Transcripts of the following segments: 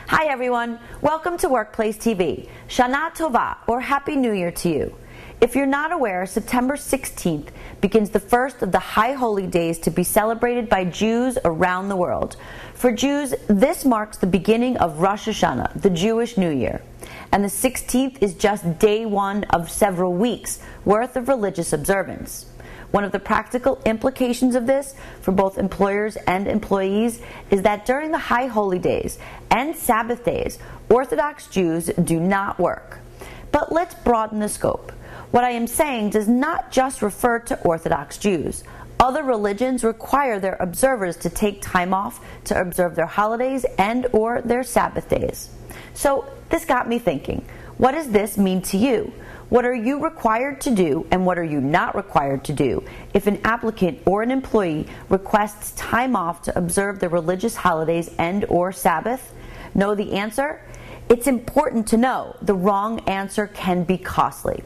Hi everyone, welcome to Workplace TV. Shana Tova, or Happy New Year to you. If you're not aware, September 16th begins the first of the high holy days to be celebrated by Jews around the world. For Jews, this marks the beginning of Rosh Hashanah, the Jewish New Year. And the 16th is just day one of several weeks worth of religious observance. One of the practical implications of this for both employers and employees is that during the high holy days and Sabbath days, Orthodox Jews do not work. But let's broaden the scope. What I am saying does not just refer to Orthodox Jews. Other religions require their observers to take time off to observe their holidays and/or their Sabbath days. So this got me thinking, what does this mean to you? What are you required to do and what are you not required to do if an applicant or an employee requests time off to observe their religious holidays and/or Sabbath? Know the answer? It's important to know. The wrong answer can be costly.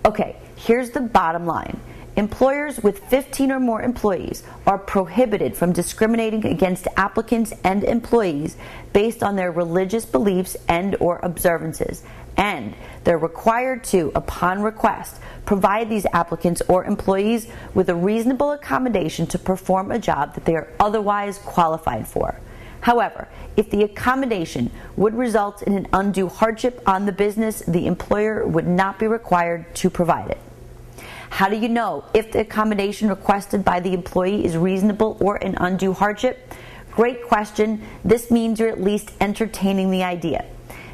Okay, here's the bottom line. Employers with 15 or more employees are prohibited from discriminating against applicants and employees based on their religious beliefs and/or observances, and they're required to, upon request, provide these applicants or employees with a reasonable accommodation to perform a job that they are otherwise qualified for. However, if the accommodation would result in an undue hardship on the business, the employer would not be required to provide it. How do you know if the accommodation requested by the employee is reasonable or an undue hardship? Great question. This means you're at least entertaining the idea.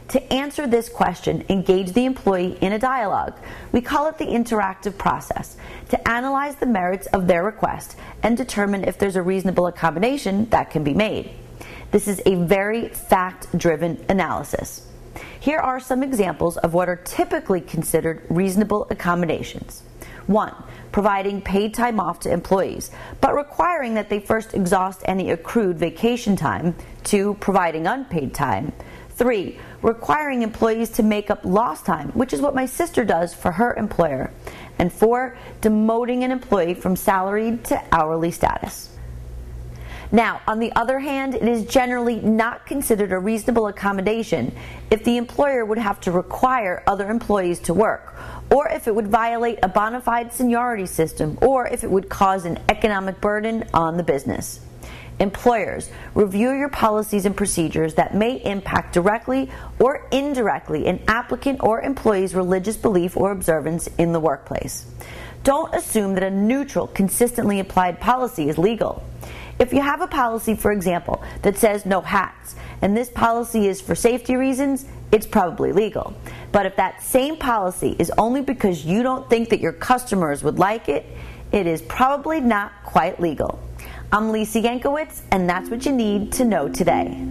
To answer this question, engage the employee in a dialogue. We call it the interactive process, to analyze the merits of their request and determine if there's a reasonable accommodation that can be made. This is a very fact-driven analysis. Here are some examples of what are typically considered reasonable accommodations. 1. Providing paid time off to employees, but requiring that they first exhaust any accrued vacation time. 2. Providing unpaid time. 3. Requiring employees to make up lost time, which is what my sister does for her employer. And 4. Demoting an employee from salaried to hourly status. Now, on the other hand, it is generally not considered a reasonable accommodation if the employer would have to require other employees to work, or if it would violate a bona fide seniority system, or if it would cause an economic burden on the business. Employers, review your policies and procedures that may impact directly or indirectly an applicant or employee's religious belief or observance in the workplace. Don't assume that a neutral, consistently applied policy is legal. If you have a policy, for example, that says no hats, and this policy is for safety reasons, it's probably legal. But if that same policy is only because you don't think that your customers would like it, it is probably not quite legal. I'm Lisa Yankowitz, and that's what you need to know today.